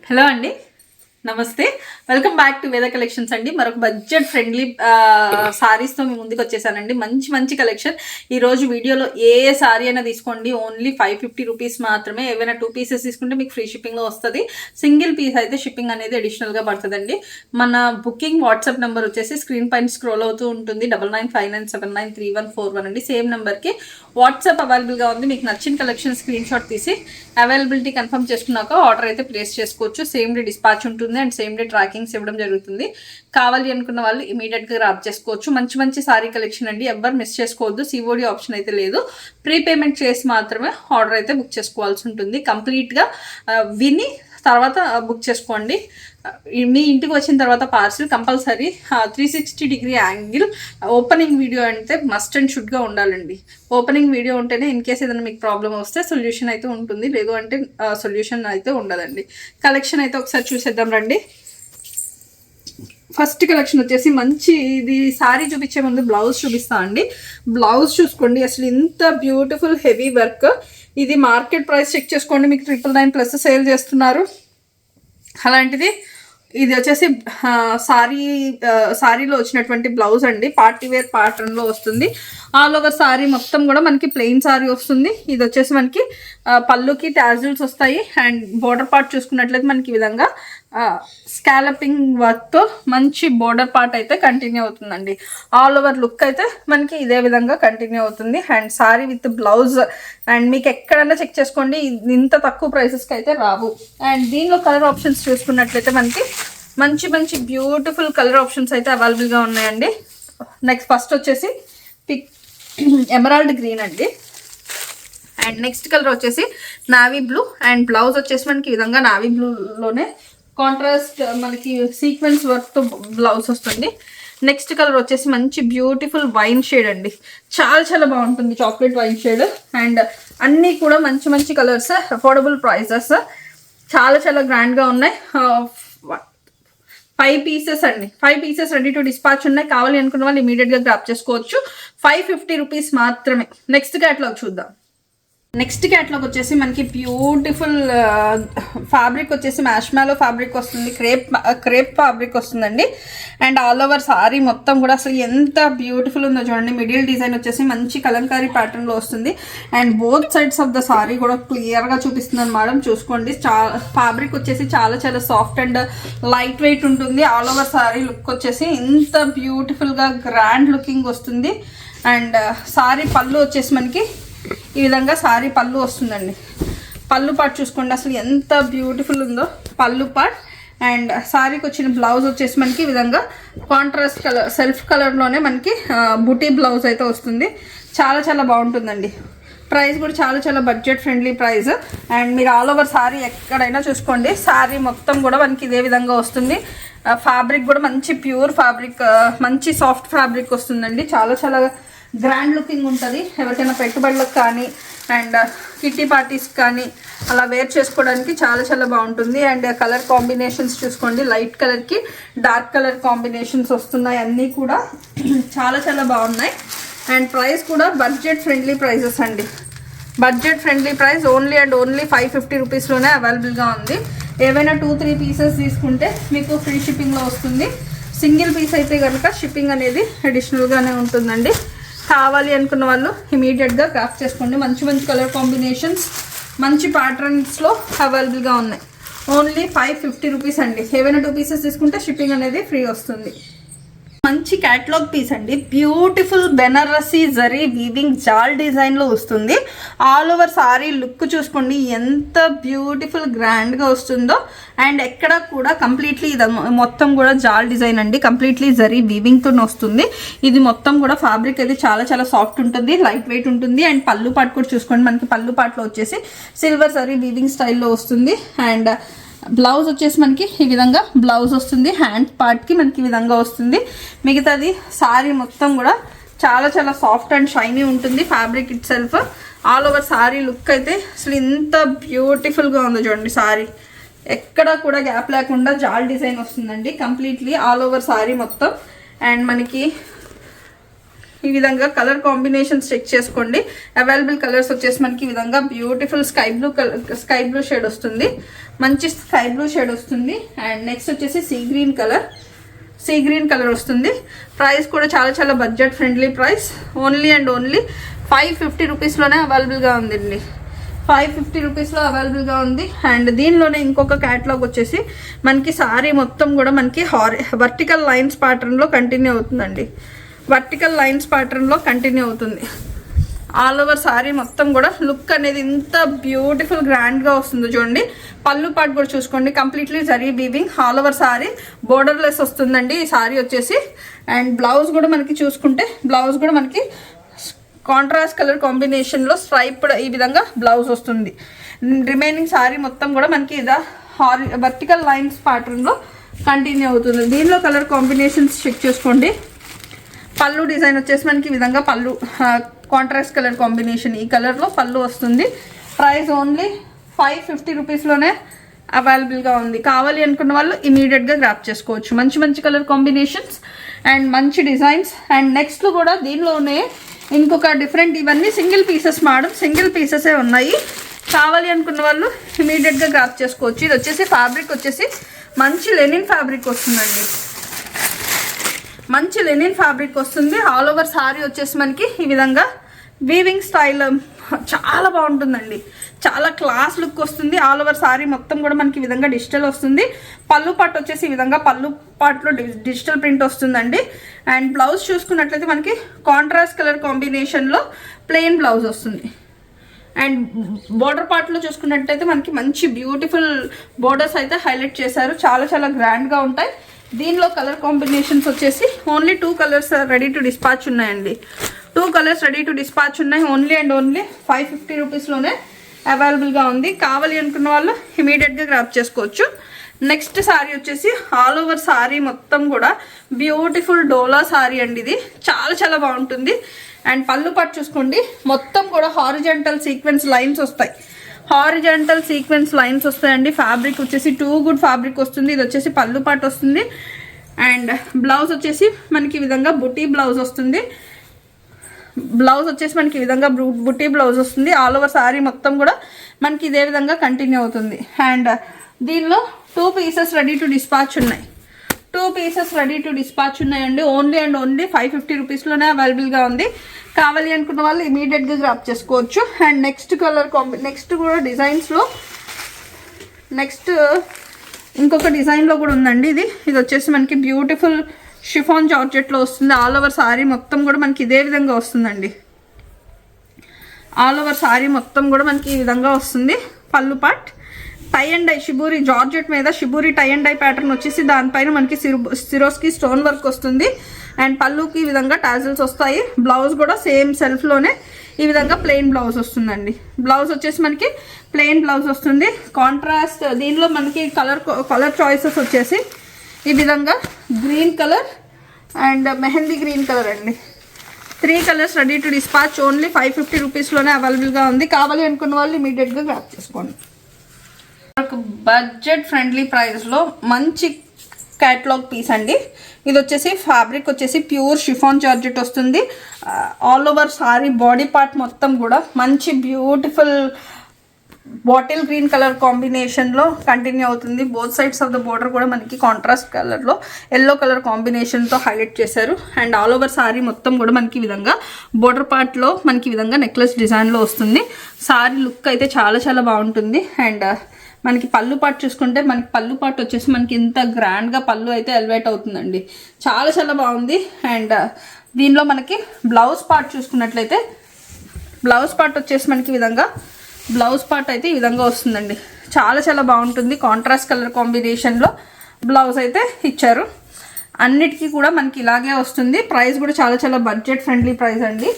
Hello అండి, నమస్తే. Welcome back to వేద కలెక్షన్స్ అండి. మరొక బడ్జెట్ ఫ్రెండ్లీ సారీస్తో మీ ముందుకు వచ్చేసానండి. మంచి మంచి కలెక్షన్. ఈరోజు వీడియోలో ఏ సారీ అయినా తీసుకోండి, ఓన్లీ 550 రూపీస్ మాత్రమే. ఏవైనా 2 పీసెస్ తీసుకుంటే మీకు ఫ్రీ షిప్పింగ్లో వస్తుంది. సింగిల్ పీస్ అయితే షిప్పింగ్ అనేది అడిషనల్గా పడుతుందండి. మన బుకింగ్ వాట్సాప్ నెంబర్ వచ్చేసి స్క్రీన్ పైన స్క్రోల్ అవుతూ ఉంటుంది. 9959793141 అండి. సేమ్ నెంబర్కి వాట్సాప్ అవైలబుల్గా ఉంది. మీకు నచ్చిన కలెక్షన్ స్క్రీన్ షాట్ తీసి అవైలబిలిటీ కన్ఫర్మ్ చేసుకున్నాక ఆర్డర్ అయితే ప్లేస్ చేసుకోవచ్చు. సేమ్ డే డిస్పాచ్ ఉంటుంది అండ్ సేమ్ డే ట్రాకింగ్స్ ఇవ్వడం జరుగుతుంది. కావాలి అనుకున్న వాళ్ళు ఇమీడియట్గా గ్రాప్ చేసుకోవచ్చు. మంచి మంచి సారీ కలెక్షన్ అండి, ఎవరు మిస్ చేసుకోవద్దు. సిఓడి ఆప్షన్ అయితే లేదు, ప్రీ పేమెంట్ చేసి మాత్రమే ఆర్డర్ అయితే బుక్ చేసుకోవాల్సి ఉంటుంది. కంప్లీట్గా విని తర్వాత బుక్ చేసుకోండి. మీ ఇంటికి వచ్చిన తర్వాత parcel compulsory 360 degree angle opening video అంటే మస్ట్ అండ్ షుడ్గా ఉండాలండి. ఓపెనింగ్ వీడియో ఉంటేనే ఇన్ కేస్ ఏదైనా మీకు ప్రాబ్లం వస్తే సొల్యూషన్ అయితే ఉంటుంది, లేదు అంటే సొల్యూషన్ అయితే ఉండదండి. కలెక్షన్ అయితే ఒకసారి చూసేద్దాం రండి. ఫస్ట్ కలెక్షన్ వచ్చేసి మంచి, ఇది సారీ చూపించే ముందు బ్లౌజ్ చూపిస్తా అండి. బ్లౌజ్ చూసుకోండి, అసలు ఇంత బ్యూటిఫుల్ హెవీ వర్క్. ఇది మార్కెట్ ప్రైస్ చెక్ చేసుకోండి, మీకు 999+ సేల్ చేస్తున్నారు. అలాంటిది ఇది వచ్చేసి సారీలో వచ్చినటువంటి బ్లౌజ్ అండి. పార్టీ వేర్ ప్యాటర్న్లో వస్తుంది. ఆల్ ఓవర్ సారీ మొత్తం కూడా మనకి ప్లెయిన్ సారీ వస్తుంది. ఇది వచ్చేసి మనకి పళ్ళుకి టాజిల్స్ వస్తాయి. అండ్ బోర్డర్ పార్ట్ చూసుకున్నట్లయితే మనకి ఈ విధంగా స్కాలపింగ్ వర్క్తో మంచి బోర్డర్ పార్ట్ అయితే కంటిన్యూ అవుతుందండి. ఆల్ ఓవర్ లుక్ అయితే మనకి ఇదే విధంగా కంటిన్యూ అవుతుంది. And sorry with blouse. And మీకు ఎక్కడైనా చెక్ చేసుకోండి, ఇంత తక్కువ ప్రైసెస్కి అయితే రావు. అండ్ దీనిలో కలర్ ఆప్షన్స్ చూసుకున్నట్లయితే మనకి మంచి మంచి బ్యూటిఫుల్ కలర్ ఆప్షన్స్ అయితే అవైలబుల్గా ఉన్నాయండి. నెక్స్ట్ ఫస్ట్ వచ్చేసి ఎమరాల్డ్ గ్రీన్ అండి. అండ్ నెక్స్ట్ కలర్ వచ్చేసి నావీ బ్లూ. అండ్ బ్లౌజ్ వచ్చేసి మనకి ఈ విధంగా నావీ బ్లూలోనే కాంట్రాస్ట్ మనకి సీక్వెన్స్ వర్క్తో బ్లౌజ్ వస్తుంది. నెక్స్ట్ కలర్ వచ్చేసి మంచి బ్యూటిఫుల్ వైన్ షేడ్ అండి. చాలా చాలా బాగుంటుంది, చాక్లెట్ వైన్ షేడ్. అండ్ అన్నీ కూడా మంచి మంచి కలర్స్, అఫోర్డబుల్ ప్రైజెస్, చాలా చాలా గ్రాండ్గా ఉన్నాయి. 5 పీసెస్ అండి. 5 పీసెస్ రెడీ టు డిస్పాచ్ ఉన్నాయి. కావాలి అనుకున్న వాళ్ళు ఇమీడియట్గా గ్రాప్ చేసుకోవచ్చు. 550 రూపీస్ మాత్రమే. నెక్స్ట్ క్యాటలాగ్ చూద్దాం. నెక్స్ట్ క్యాటలాగ్ వచ్చేసి మనకి బ్యూటిఫుల్ ఫ్యాబ్రిక్ వచ్చేసి మ్యాష్మాలో ఫ్యాబ్రిక్ వస్తుంది, క్రేప్ ఫ్యాబ్రిక్ వస్తుందండి. అండ్ ఆల్ ఓవర్ సారీ మొత్తం కూడా అసలు ఎంత బ్యూటిఫుల్ ఉందో చూడండి. మిడిల్ డిజైన్ వచ్చేసి మంచి కలంకారీ ప్యాటర్న్లో వస్తుంది. And both sides of the sorry కూడా క్లియర్గా చూపిస్తున్నాను మేడం, చూసుకోండి. ఫ్యాబ్రిక్ వచ్చేసి చాలా చాలా సాఫ్ట్ అండ్ లైట్ వెయిట్ ఉంటుంది. ఆల్ ఓవర్ సారీ లుక్ వచ్చేసి ఇంత బ్యూటిఫుల్గా గ్రాండ్ లుకింగ్ వస్తుంది. అండ్ సారీ పళ్ళు వచ్చేసి మనకి ఈ విధంగా సారీ పళ్ళు వస్తుందండి. పళ్ళు పార్ట్ చూసుకోండి, అసలు ఎంత బ్యూటిఫుల్ ఉందో పళ్ళు పార్ట్. అండ్ సారీకి వచ్చిన బ్లౌజ్ వచ్చేసి మనకి ఈ విధంగా కాంట్రాస్ట్ కలర్, సెల్ఫ్ కలర్లోనే మనకి బుటీ బ్లౌజ్ అయితే వస్తుంది. చాలా చాలా బాగుంటుందండి. ప్రైస్ కూడా చాలా చాలా బడ్జెట్ ఫ్రెండ్లీ ప్రైస్. అండ్ మీరు ఆల్ ఓవర్ సారీ ఎక్కడైనా చూసుకోండి, సారీ మొత్తం కూడా మనకి ఇదే విధంగా వస్తుంది. ఫ్యాబ్రిక్ కూడా మంచి ప్యూర్ ఫ్యాబ్రిక్, మంచి సాఫ్ట్ ఫ్యాబ్రిక్ వస్తుందండి. చాలా చాలా గ్రాండ్ లుకింగ్ ఉంటుంది. ఎవరికైనా పెట్టుబడులకు కానీ అండ్ కిట్టి పార్టీస్ కానీ అలా వేర్ చేసుకోవడానికి చాలా చాలా బాగుంటుంది. అండ్ కలర్ కాంబినేషన్స్ చూసుకోండి, లైట్ కలర్కి డార్క్ కలర్ కాంబినేషన్స్ వస్తున్నాయి. అన్నీ కూడా చాలా చాలా బాగున్నాయి. అండ్ ప్రైస్ కూడా బడ్జెట్ ఫ్రెండ్లీ ప్రైజెస్ అండి. Budget friendly price only and only 550 రూపీస్లోనే అవైలబుల్గా ఉంది. ఏవైనా 2-3 పీసెస్ తీసుకుంటే మీకు ఫ్రీ షిప్పింగ్లో వస్తుంది. సింగిల్ పీస్ అయితే కనుక షిప్పింగ్ అనేది అడిషనల్గానే ఉంటుందండి. కావాలి అనుకున్న వాళ్ళు ఇమీడియట్గా క్రాఫ్ట్ చేసుకోండి. మంచి మంచి కలర్ కాంబినేషన్స్, మంచి ప్యాటర్న్స్లో అవైలబుల్గా ఉన్నాయి. ఓన్లీ 550 రూపీస్ అండి. ఏవైనా 2 పీసెస్ తీసుకుంటే షిప్పింగ్ అనేది ఫ్రీ వస్తుంది. మంచి క్యాటలాగ్ పీస్ అండి. బ్యూటిఫుల్ బెనారసీ జరీ వీవింగ్ జాల్ డిజైన్లో వస్తుంది. ఆల్ ఓవర్ సారీ లుక్ చూసుకోండి, ఎంత బ్యూటిఫుల్ గ్రాండ్గా వస్తుందో. అండ్ ఎక్కడ కూడా కంప్లీట్లీ ఇది మొత్తం కూడా జాల్ డిజైన్ అండి. కంప్లీట్లీ జరీ వీవింగ్తో వస్తుంది. ఇది మొత్తం కూడా ఫ్యాబ్రిక్ అయితే చాలా చాలా సాఫ్ట్ ఉంటుంది, లైట్ వెయిట్ ఉంటుంది. అండ్ పళ్ళు పాట్ కూడా చూసుకోండి, మనకి పళ్ళు పాట్లో వచ్చేసి సిల్వర్ జరీ వీవింగ్ స్టైల్లో వస్తుంది. అండ్ బ్లౌజ్ వచ్చేసి మనకి ఈ విధంగా బ్లౌజ్ వస్తుంది. హ్యాండ్ పార్ట్కి మనకి ఈ విధంగా వస్తుంది. మిగతాది సారీ మొత్తం కూడా చాలా చాలా సాఫ్ట్ అండ్ షైనీ ఉంటుంది fabric it self. All over sorry look అయితే అసలు ఇంత బ్యూటిఫుల్గా ఉందో చూడండి. సారీ ఎక్కడ కూడా గ్యాప్ లేకుండా జాల్ డిజైన్ వస్తుందండి కంప్లీట్లీ ఆల్ ఓవర్ సారీ మొత్తం. అండ్ మనకి ఈ విధంగా కలర్ కాంబినేషన్స్ చెక్ చేసుకోండి. అవైలబుల్ కలర్స్ వచ్చేసి మనకి ఈ విధంగా బ్యూటిఫుల్ స్కై బ్లూ షేడ్ వస్తుంది, మంచి స్కై బ్లూ షేడ్ వస్తుంది. అండ్ నెక్స్ట్ వచ్చేసి సీ గ్రీన్ కలర్ వస్తుంది. ప్రైస్ కూడా చాలా చాలా budget friendly price, only and only 550 రూపీస్లోనే అవైలబుల్గా ఉందండి. 550 రూపీస్లో అవైలబుల్గా ఉంది. అండ్ దీనిలోనే ఇంకొక క్యాటలాగ్ వచ్చేసి మనకి సారీ మొత్తం కూడా మనకి వర్టికల్ లైన్స్ ప్యాటర్న్లో కంటిన్యూ అవుతుందండి. వర్టికల్ లైన్స్ ప్యాటర్న్లో కంటిన్యూ అవుతుంది. ఆల్ ఓవర్ సారీ మొత్తం కూడా లుక్ అనేది ఇంత బ్యూటిఫుల్ గ్రాండ్గా వస్తుందో చూడండి. పళ్ళు పాటు కూడా చూసుకోండి, completely zari weaving. All over sorry borderless వస్తుందండి ఈ సారీ వచ్చేసి. అండ్ బ్లౌజ్ కూడా మనకి చూసుకుంటే బ్లౌజ్ కూడా మనకి కాంట్రాస్ట్ కలర్ కాంబినేషన్లో స్ట్రైప్డ్ ఈ విధంగా బ్లౌజ్ వస్తుంది. రిమైనింగ్ సారీ మొత్తం కూడా మనకి ఇదా వర్టికల్ లైన్స్ ప్యాటర్న్లో కంటిన్యూ అవుతుంది. దీనిలో కలర్ కాంబినేషన్స్ చెక్ చేసుకోండి. పళ్ళు డిజైన్ వచ్చేసి మనకి ఈ విధంగా పళ్ళు కాంట్రాస్ట్ కలర్ కాంబినేషన్ ఈ కలర్లో పళ్ళు వస్తుంది. ప్రైస్ ఓన్లీ 550 రూపీస్లోనే అవైలబుల్గా ఉంది. కావాలి అనుకున్న వాళ్ళు ఇమీడియట్గా గ్రాప్ చేసుకోవచ్చు. మంచి మంచి కలర్ కాంబినేషన్స్ అండ్ మంచి డిజైన్స్. అండ్ నెక్స్ట్ కూడా దీనిలోనే ఇంకొక డిఫరెంట్, ఇవన్నీ సింగిల్ పీసెస్ మేడం, సింగిల్ పీసెసే ఉన్నాయి. కావాలి అనుకున్న వాళ్ళు ఇమీడియట్గా గ్రాప్ చేసుకోవచ్చు. ఇది వచ్చేసి ఫ్యాబ్రిక్ వచ్చేసి మంచి లెనిన్ ఫ్యాబ్రిక్ వస్తుందండి, మంచి లెనిన్ ఫ్యాబ్రిక్ వస్తుంది. ఆల్ ఓవర్ సారీ వచ్చేసి మనకి ఈ విధంగా వీవింగ్ స్టైల్ చాలా బాగుంటుందండి, చాలా క్లాస్ లుక్ వస్తుంది. ఆల్ ఓవర్ సారీ మొత్తం కూడా మనకి ఈ విధంగా డిజిటల్ వస్తుంది. పళ్ళు పాటు వచ్చేసి ఈ విధంగా పళ్ళు పాటులో డిజిటల్ ప్రింట్ వస్తుందండి. అండ్ బ్లౌజ్ చూసుకున్నట్లయితే మనకి కాంట్రాస్ట్ కలర్ కాంబినేషన్లో ప్లెయిన్ బ్లౌజ్ వస్తుంది. అండ్ బోర్డర్ పార్ట్లో చూసుకున్నట్లయితే మనకి మంచి బ్యూటిఫుల్ బోర్డర్స్ అయితే హైలైట్ చేశారు, చాలా చాలా గ్రాండ్గా ఉంటాయి. దీనిలో కలర్ కాంబినేషన్స్ వచ్చేసి only 2 colours ready to dispatch ఉన్నాయండి. 2 కలర్స్ రెడీ టు డిస్పాచ్ ఉన్నాయి. ఓన్లీ అండ్ ఓన్లీ 550 రూపీస్లోనే అవైలబుల్గా ఉంది. కావాలి అనుకున్న వాళ్ళు ఇమీడియట్గా గ్రాప్ చేసుకోవచ్చు. నెక్స్ట్ సారీ వచ్చేసి ఆల్ ఓవర్ సారీ మొత్తం కూడా బ్యూటిఫుల్ డోలా సారీ అండి. ఇది చాలా చాలా బాగుంటుంది. అండ్ పళ్ళు పాటు చూసుకోండి, మొత్తం కూడా హారిజాంటల్ సీక్వెన్స్ లైన్స్ వస్తాయి, హారిజాంటల్ సీక్వెన్స్ లైన్స్ వస్తాయండి. ఫ్యాబ్రిక్ వచ్చేసి 2 గుడ్ ఫ్యాబ్రిక్ వస్తుంది. ఇది వచ్చేసి పళ్ళు పాటు వస్తుంది. అండ్ బ్లౌజ్ వచ్చేసి మనకి ఈ విధంగా బుటీ బ్లౌజ్ వస్తుంది. బ్లౌజ్ వచ్చేసి మనకి ఈ విధంగా బుటీ బ్లౌజ్ వస్తుంది. ఆల్ ఓవర్ సారీ మొత్తం కూడా మనకి ఇదే విధంగా కంటిన్యూ అవుతుంది. అండ్ దీనిలో 2 పీసెస్ రెడీ టు డిస్పాచ్ ఉన్నాయి. 2 పీసెస్ రెడీ టు డిస్పాచ్ ఉన్నాయండి. ఓన్లీ అండ్ ఓన్లీ 550 రూపీస్లోనే అవైలబుల్గా ఉంది. కావాలి అనుకున్న వాళ్ళు ఇమీడియట్గా గ్రాప్ చేసుకోవచ్చు. అండ్ నెక్స్ట్ కలర్ నెక్స్ట్ కూడా డిజైన్స్లో నెక్స్ట్ ఇంకొక డిజైన్లో కూడా ఉందండి. ఇది వచ్చేసి మనకి బ్యూటిఫుల్ షిఫాన్ జార్జెట్లో వస్తుంది. ఆల్ ఓవర్ సారీ మొత్తం కూడా మనకి ఇదే విధంగా వస్తుందండి. ఆల్ ఓవర్ సారీ మొత్తం కూడా మనకి ఈ విధంగా వస్తుంది. పళ్ళు part tie and dye shibori georgette మీద shibori tie and dye pattern వచ్చేసి దానిపైన మనకి సిరోస్కి స్టోన్ వర్క్ వస్తుంది. అండ్ పళ్ళుకి ఈ విధంగా టాజిల్స్ వస్తాయి. బ్లౌజ్ కూడా సేమ్ సెల్ఫ్లోనే ఈ విధంగా ప్లెయిన్ బ్లౌజ్ వస్తుందండి. బ్లౌజ్ వచ్చేసి మనకి ప్లెయిన్ బ్లౌజ్ వస్తుంది. కాంట్రాస్ట్ దీనిలో మనకి కలర్ చాయిసెస్ వచ్చేసి ఈ విధంగా green colour and mehndi green colour అండి. 3 colours ready to dispatch. Only 550 రూపీస్లోనే అవైలబుల్గా ఉంది. కావాలి అనుకున్న వాళ్ళు ఇమీడియట్గా గ్రాప్ చేసుకోండి. బడ్జెట్ ఫ్రెండ్లీ ప్రైస్లో మంచి క్యాటలాగ్ పీస్ అండి. ఇది వచ్చేసి ఫ్యాబ్రిక్ వచ్చేసి ప్యూర్ షిఫాన్ జార్జెట్ వస్తుంది. All over sorry body part మొత్తం కూడా మంచి బ్యూటిఫుల్ బాటిల్ గ్రీన్ కలర్ కాంబినేషన్లో కంటిన్యూ అవుతుంది. Both sides of the border కూడా మనకి కాంట్రాస్ట్ కలర్లో ఎల్లో కలర్ కాంబినేషన్తో హైలైట్ చేశారు. అండ్ ఆల్ ఓవర్ సారీ మొత్తం కూడా మనకి విధంగా బోర్డర్ పార్ట్లో మనకి విధంగా నెక్లెస్ డిజైన్లో వస్తుంది. సారీ లుక్ అయితే చాలా చాలా బాగుంటుంది. అండ్ మనకి పళ్ళు పాటు చూసుకుంటే మనకి పళ్ళు పాటు వచ్చేసి మనకి ఇంత గ్రాండ్గా పళ్ళు అయితే ఎలివేట్ అవుతుందండి, చాలా చాలా బాగుంది. అండ్ దీనిలో మనకి బ్లౌజ్ పార్ట్ చూసుకున్నట్లయితే బ్లౌజ్ పార్ట్ వచ్చేసి మనకి విధంగా బ్లౌజ్ పార్ట్ అయితే ఈ విధంగా వస్తుందండి. చాలా చాలా బాగుంటుంది. కాంట్రాస్ట్ కలర్ కాంబినేషన్లో బ్లౌజ్ అయితే ఇచ్చారు. అన్నిటికీ కూడా మనకి ఇలాగే వస్తుంది. ప్రైస్ కూడా చాలా చాలా బడ్జెట్ ఫ్రెండ్లీ ప్రైస్ అండి.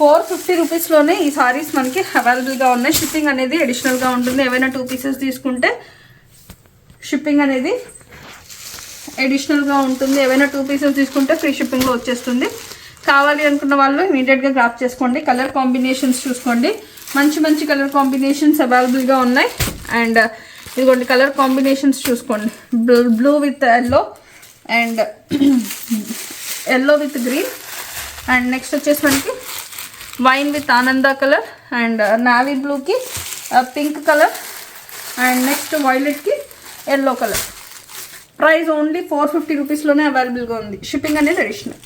450 రూపీస్లోనే ఈ సారీస్ మనకి అవైలబుల్గా ఉన్నాయి. షిప్పింగ్ అనేది అడిషనల్గా ఉంటుంది. ఏవైనా 2 పీసెస్ తీసుకుంటే షిప్పింగ్ అనేది అడిషనల్గా ఉంటుంది. ఏవైనా 2 పీసెస్ తీసుకుంటే ఫ్రీ షిప్పింగ్లో వచ్చేస్తుంది. కావాలి అనుకున్న వాళ్ళు ఇమీడియట్గా గ్రాప్ చేసుకోండి. కలర్ కాంబినేషన్స్ చూసుకోండి, మంచి మంచి కలర్ కాంబినేషన్స్ అవైలబుల్గా ఉన్నాయి. అండ్ ఇదిగోండి కలర్ కాంబినేషన్స్ చూసుకోండి, blue with yellow and yellow with green and next వచ్చేసి మనకి వైన్ విత్ ఆనంద కలర్ అండ్ నావీ బ్లూకి పింక్ కలర్ అండ్ నెక్స్ట్ వైలెట్కి ఎల్లో కలర్. ప్రైస్ ఓన్లీ 450 రూపీస్లోనే అవైలబుల్గా ఉంది. షిప్పింగ్ అనేది అడిషనల్.